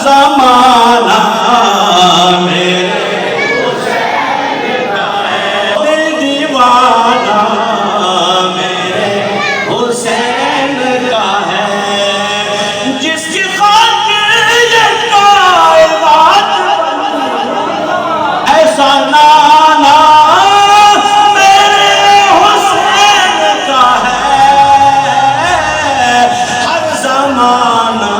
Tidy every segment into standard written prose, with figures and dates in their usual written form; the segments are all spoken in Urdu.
زمانہ میرے حسین کا ہے، دل دیوانہ میرے حسین کا ہے، جس کی خاطر یہ کائنات ایسا نانا میرے حسین کا ہے، ہر زمانہ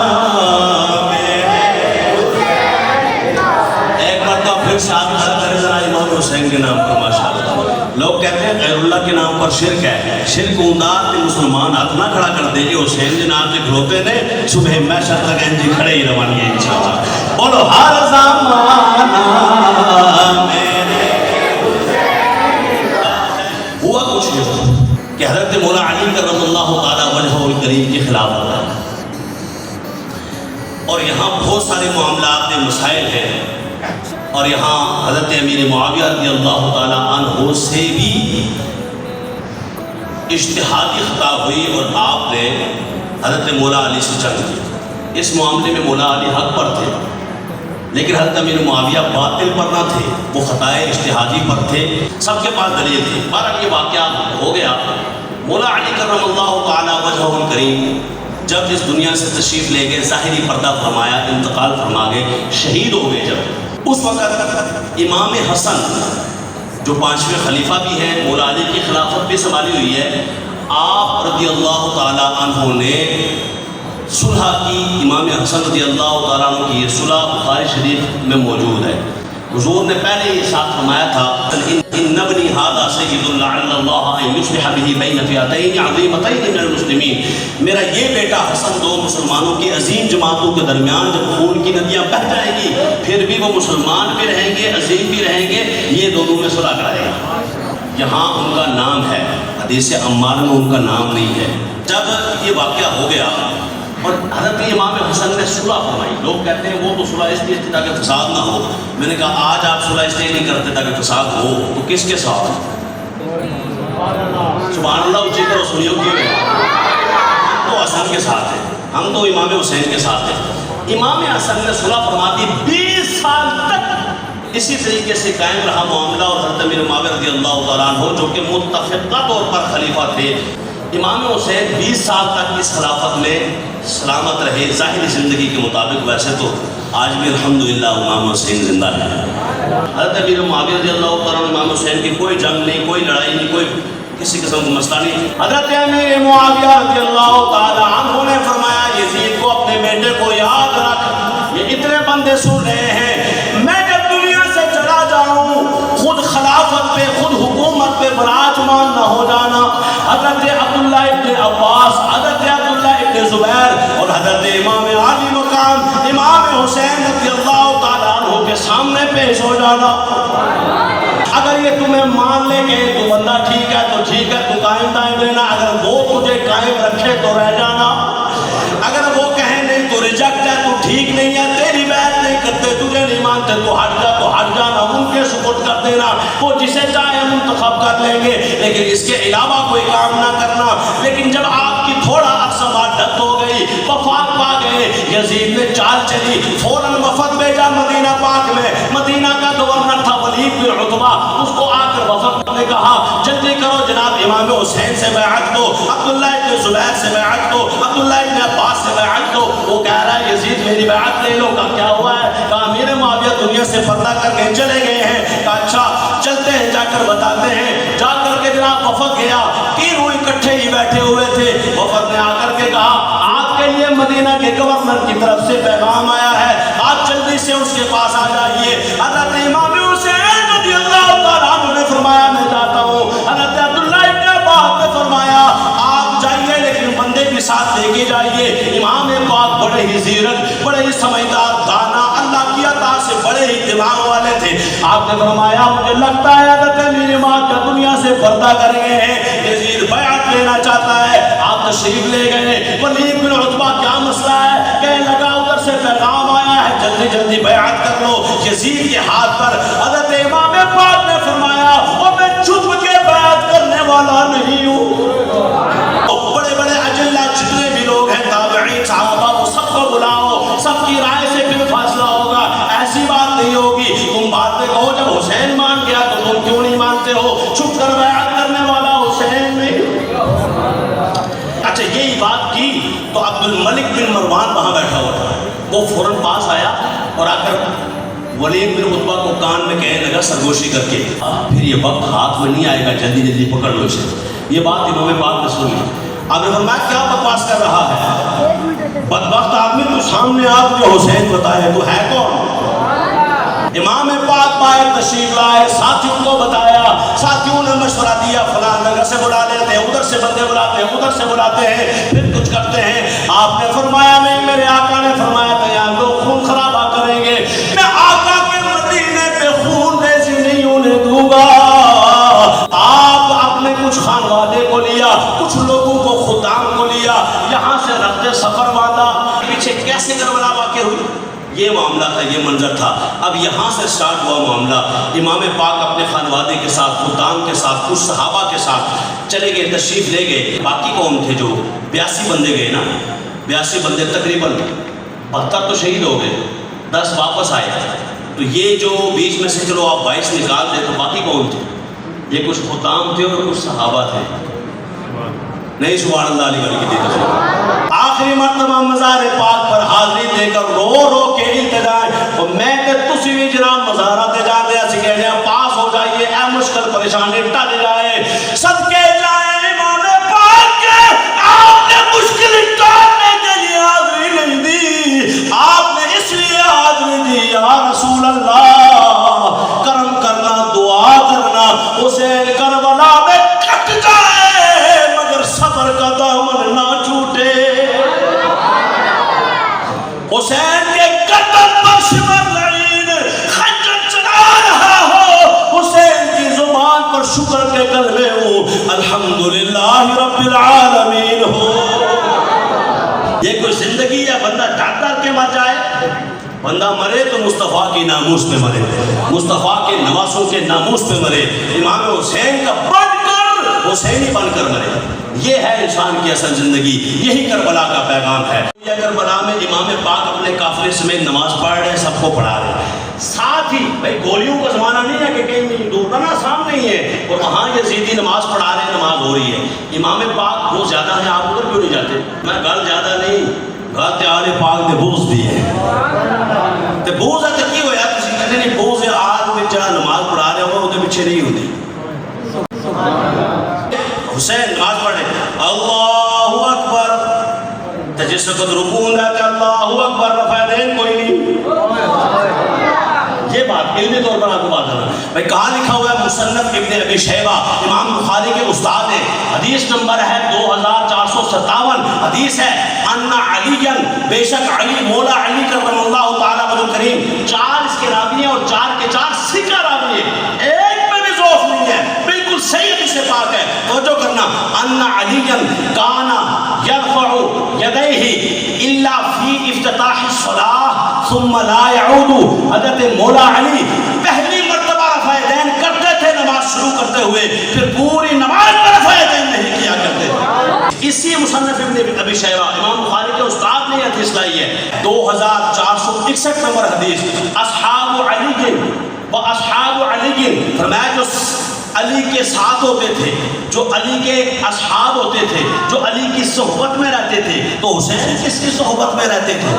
حسین کے نام پر ماشاءاللہ لوگ کہتے ہیں غیر اللہ کے نام پر شرک ہے، شرک اندار تے مسلمان ہاتھ نہ کھڑا کر دے گے حسین جناب کے کھلوتے نے صبح محشر تک انجی کھڑے ہی روانی ہے انشاءاللہ۔ بولو ہر زمانہ میرے حسین کا ہے۔ ہوا کچھ یہ کہ حضرت مولا علی کرم اللہ تعالیٰ وجہہ الکریم کے خلاف ہوتا ہے، اور یہاں بہت سارے معاملات مسائل ہیں، اور یہاں حضرت امیر معاویہ رضی اللہ تعالیٰ عنہ سے بھی اجتہادی خطا ہوئی، اور آپ نے حضرت مولا علی سے جنگ کی۔ اس معاملے میں مولا علی حق پر تھے، لیکن حضرت امیر معاویہ باطل پر نہ تھے، وہ خطائے اجتہادی پر تھے، سب کے پاس دلیل تھی۔ بہرحال یہ واقعہ ہو گیا۔ مولا علی کرم اللہ تعالیٰ وجہہ الکریم جب اس دنیا سے تشریف لے گئے، ظاہری پردہ فرمایا، انتقال فرما گئے، شہید ہو گئے جب، اس وقت امام حسن جو 5ویں خلیفہ بھی ہیں، مولا علی کی خلافت بھی سنبھالی ہوئی ہے، آپ رضی اللہ تعالیٰ عنہ نے صلح کی۔ امام حسن رضی اللہ تعالیٰ عنہ کی یہ صلح بخاری شریف میں موجود ہے۔ حضور نے پہلے یہ ساتھ فرمایا تھا ان ابنی ھذا سید لعل اللہ ان یصلح به بین فئتین عظیمتین من المسلمین، میرا یہ بیٹا حسن دو مسلمانوں کی عظیم جماعتوں کے درمیان جب خون کی ندیاں بہہ جائیں گی، پھر بھی وہ مسلمان بھی رہیں گے، عظیم بھی رہیں گے، یہ دونوں میں صلح کرائے گا۔ یہاں ان کا نام ہے، حدیث عمار میں ان کا نام نہیں ہے۔ جب یہ واقعہ ہو گیا اور حضرت امام حسن نے صلح فرمائی، لوگ کہتے ہیں وہ تو صلح اس لیے تھی تاکہ فساد نہ ہو۔ میں نے کہا آج آپ صلح اس لیے نہیں کرتے تاکہ فساد ہو، تو کس کے ساتھ؟ سبحان اللہ اونچی کرو، سنیو کیوں ہے؟ تو حسن کے ساتھ ہے، ہم تو امام حسین کے ساتھ ہیں۔ امام حسن نے صلح فرما دی، 20 سال تک اسی طریقے سے قائم رہا معاملہ، اور حضرت امیر معاویہ رضی اللہ تعالیٰ عنہ جو کہ متفقہ طور پر خلیفہ تھے، امام حسین 20 سال تک اس خلافت میں سلامت رہے ظاہری زندگی کے مطابق۔ ویسے تو آج بھی الحمدللہ امام حسین زندہ ہے۔ حضرت امیر معاویہ رضی اللہ تعالیٰ عنہ امام حسین کی کوئی جنگ نہیں، کوئی لڑائی نہیں، کوئی کسی قسم کا مسئلہ نہیں۔ حضرت امیر معاویہ رضی اللہ تعالیٰ عنہ نے فرمایا یزید کو اپنے بیٹے کو یاد رکھ، یہ اتنے بندے سن رہے ہیں، میں جب دنیا سے چلا جاؤں خود خلافت پہ، خود حکومت پہ براجمان نہ ہو جانا۔ حضرت عبداللہ ابن عباس، حضرت عبداللہ ابن زبیر اور حضرت امام علی مقام امام حسین رضی اللہ تعالیٰ عنہ کے سامنے پیش ہو جانا۔ اگر یہ تمہیں مان لیں گے تو بندہ ٹھیک ہے، تو ٹھیک ہے، تو قائم دائم رہنا، اگر وہ تجھے قائم رکھے تو رہ جانا، اگر وہ کہیں نہیں تو ریجیکٹ ہے، تو ٹھیک نہیں ہے، تیری بیعت نہیں کرتے، تجھے نہیں مانتے تو ہٹ جا، تو ہٹ جانا، ان کے سپرد کر دینا، وہ جسے چاہے منتخب کر لیں گے، لیکن اس کے علاوہ کوئی کام نہ کرنا۔ لیکن جب آپ کی تھوڑا عرصہ بعد ڈیتھ ہو گئی، وفات پا گئے، یزید نے چال چلی، فوراً وفد بھیجا مدینہ پاک میں، مدینہ کا گورنر تھا ولید بن عتبہ، اس کو آ کر وفد نے کہا جلدی کرو جناب امام حسین سے بیعت دو، عبداللہ ابن زبیر سے بیعت دو، عبداللہ ابن عباس سے بیعت دو۔ وہ کہہ رہا ہے یزید میری بیعت لے لو۔ کہا کیا ہوا ہے؟ کہا امیر معاویہ دنیا سے پردہ کر کے چلے گئے ہیں۔ کہا اچھا چلتے ہیں، جا کر بتاتے ہیں۔ جا کر کے جناب وفد گیا، تینوں اکٹھے ہی بیٹھے ہوئے تھے۔ وفد نے آ کر کے کہا آپ کے لیے مدینہ کے گورنر کی طرف سے پیغام آیا ہے، آپ جلدی سے اس کے پاس آ جائیے۔ حضرت امام حسین رضی اللہ تعالیٰ عنہ نے فرمایا میں جاتا ہوں۔ حضرت عبداللہ ابن عباس نے فرمایا آپ جائیے لیکن بندے بھی ساتھ لے کے جائیے۔ امام پاک بڑے ہی زیرک، بڑے ہی سمجھدار، دانا، اللہ کی عطا سے بڑے ہی دماغ والے تھے۔ آپ نے فرمایا مجھے لگتا ہے حضرت امیر معاویہ کا دنیا سے پردہ کر گئے ہیں، یزید بیعت لینا چاہتا ہے۔ آپ تشریف لے گئے۔ ولید بن عتبہ کیا مسئلہ ہے؟ کہنے لگا ادھر سے پیغام آیا ہے، جلدی جلدی بیعت کر لو یزید کے ہاتھ پر۔ حضرت امام پاک نے فرمایا اور میں چھپ کے بیعت کرنے والا نہیں ہوں۔ بڑے بڑے اجلہ جتنے بھی لوگ ہیں، تابعین، صحابہ، وہ سب کو بلاؤ، سب کی رائے سے پھر حسین مان گیا تو تم کیوں نہیں مانتے ہو؟ چھپ کر بیعت کرنے والا حسین نہیں۔ اچھا یہی بات کی تو عبد الملک بن مروان وہاں بیٹھا ہوا تھا، وہ فوراً پاس آیا اور آ کر ولید بن عتبہ کو کان میں کہنے لگا سرگوشی کر کے، پھر یہ وقت ہاتھ میں نہیں آئے گا، جلدی جلدی پکڑ لو اسے۔ یہ بات امام پاک نے سنی، آپ نے فرمایا کیا بکواس کر رہا ہے بدبخت آدمی، تو سامنے آپ جو حسین بتائے تو ہے کون؟ امام پاک باہر تشریف لائے، ساتھیوں کو بتایا، ساتھیوں نے مشورہ دیا فلاں جگہ سے بلا لیتے ہیں، ادھر سے بندے بلاتے ہیں، ادھر سے بلاتے ہیں، پھر کچھ کرتے ہیں۔ آپ نے فرمایا نہیں، میرے آقا نے فرمایا تھا یہاں لوگ خون خرابہ کریں گے، میں آقا کے مدینے پہ خون ریزی نہیں ہونے دوں گا۔ آپ اپنے کچھ خانوادے کو لیا، کچھ لوگوں کو خدام کو لیا، یہاں سے رفتے سفر باندھا۔ پیچھے کیسے کربلا واقع ہوئی؟ یہ معاملہ تھا، یہ منظر تھا۔ اب یہاں سے سٹارٹ ہوا معاملہ۔ امام پاک اپنے خانوادے کے ساتھ، خدام کے ساتھ، کچھ صحابہ کے ساتھ چلے گئے، تشریف لے گئے۔ باقی قوم تھے جو 82 بندے گئے نا، 82 بندے تقریباً 72 تو شہید ہو گئے، 10 واپس آئے۔ تو یہ جو بیچ میں سے چلو آپ 22 نکال دیں تو باقی کون تھے؟ یہ کچھ خدام تھے اور کچھ صحابہ تھے۔ نہیں سبحان اللہ علی گڑھ کی دیتا۔ آخری مرتبہ مزار پاک پر حاضری دے کر رو رو کے التجائے، اور میں کہ تسی بھی جناب مزارہ تے جا دیا سی کہہ جائے پاس ہو جائیے، اے مشکل پریشانی ٹل جائے، صدقے جائے امام پاک کے، آپ نے مشکل ٹالنے کے لیے حاضری نہیں دی، آپ نے اس لیے حاضری دی یا رسول اللہ کرم کرنا، دعا کرنا، حسین کربلا میں کٹ جائے مگر صبر کا دامن نہ چھوٹے، حسین کے قتل پر شمر لعین خنجر چلا رہا ہو، حسین کی زبان پر شکر کے کلمے ہو، الحمدللہ رب العالمین ہو۔ یہ کوئی زندگی ہے بندہ ڈر ڈر کے مر جائے؟ بندہ مرے تو مصطفیٰ کی ناموس پہ مرے، مصطفیٰ کے نواسوں کے ناموس پہ مرے، امام حسین کا بن کر حسینی بن کر مرے۔ یہ ہے انسان کی اصل زندگی، یہی کربلا کا پیغام ہے۔ یہ کربلا میں امام پاک اپنے قافلے سمیت نماز پڑھ رہے ہیں، سب کو پڑھا رہے ہیں، ساتھ ہی بھائی گولیوں کا زمانہ نہیں ہے کہ کہیں دور نہ سامنے ہی ہے، اور وہاں یزیدی نماز پڑھا رہے ہیں، نماز ہو رہی ہے۔ امام پاک وہ زیادہ ہیں، آپ ادھر کیوں نہیں جاتے؟ میں گل زیادہ نہیں، گل تے آل پاک نے بوز دی ہے، تے بوز ہے تو کی ہویا؟ کسی کہتے نہیں بوز ہے آج میں جہاں نماز پڑھا رہے ہو وہ پیچھے نہیں ہوتی۔ حسین نماز پڑھے اللہ اکبر، تو جس وقت رکوع ہے کہ اللہ اکبر رفع دین کوئی نہیں۔ یہ بات علمی طور پر آپ کو بات کرنا بھائی کہاں لکھا ہوا ہے؟ مصنف ابن ابی شیبہ، امام بخاری کے استاد ہیں، حدیث نمبر ہے 2457، حدیث ہے ان علی، بے شک علی مولا علی کرم اللہ تعالیٰ وجہ کریم، 4 اس کے راوی ہیں اور 4 کے 4 ثقہ راوی ہیں، ایک میں بھی ضعف نہیں ہے، بالکل صحیح حدیث پاک ہے، توجہ کرنا۔ ان علی کان یرفع یدیہ الا فی افتتاح الصلاۃ ثم لا يعود، حضرت مولا علی پہلی مرتبہ رفع دین کرتے تھے نماز شروع کرتے ہوئے، پھر پوری نماز میں رفع دین نہیں کیا کرتے تھے۔ اسی مصنف ابن ابی شیبہ امام بخاری کے استاد نے یہ حدیث لائی ہے، 2461 نمبر حدیث، اصحاب علی و اصحاب علی، فرمایا جو علی کے ساتھ ہوتے تھے، جو علی کے اصحاب ہوتے تھے، جو علی کی صحبت میں رہتے تھے، تو حسین کس کی صحبت میں رہتے تھے؟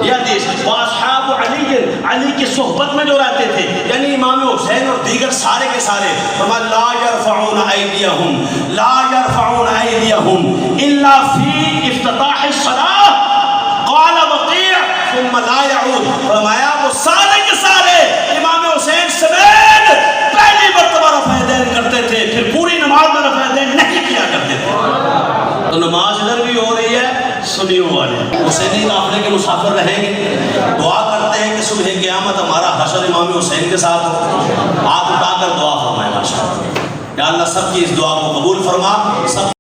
یہ حدیث واصحاب علی، علی کی صحبت میں جو رہتے تھے یعنی امام حسین اور دیگر سارے کے سارے، فرمایا لا يرفعون ایدیہم، لا يرفعون ایدیہم الا فی افتتاح الصلاۃ، قال وقیع ثم لا يعود، فرمایا وہ سارے کے سارے امام حسین سمیت پہلی مرتبہ رفع دین کرتے تھے، پھر پوری نماز میں رفع دین نہیں کیا کرتے تھے۔ تو نماز ادھر بھی ہو رہی ہے، سنیوں والے حسینی قافلے کے مسافر رہیں گے، دعا کرتے ہیں کہ صبح قیامت ہمارا حشر امام حسین کے ساتھ ہو، ہاتھ اٹھا کر دعا فرمائے ماشاءاللہ، یا اللہ سب کی اس دعا کو قبول فرما، سب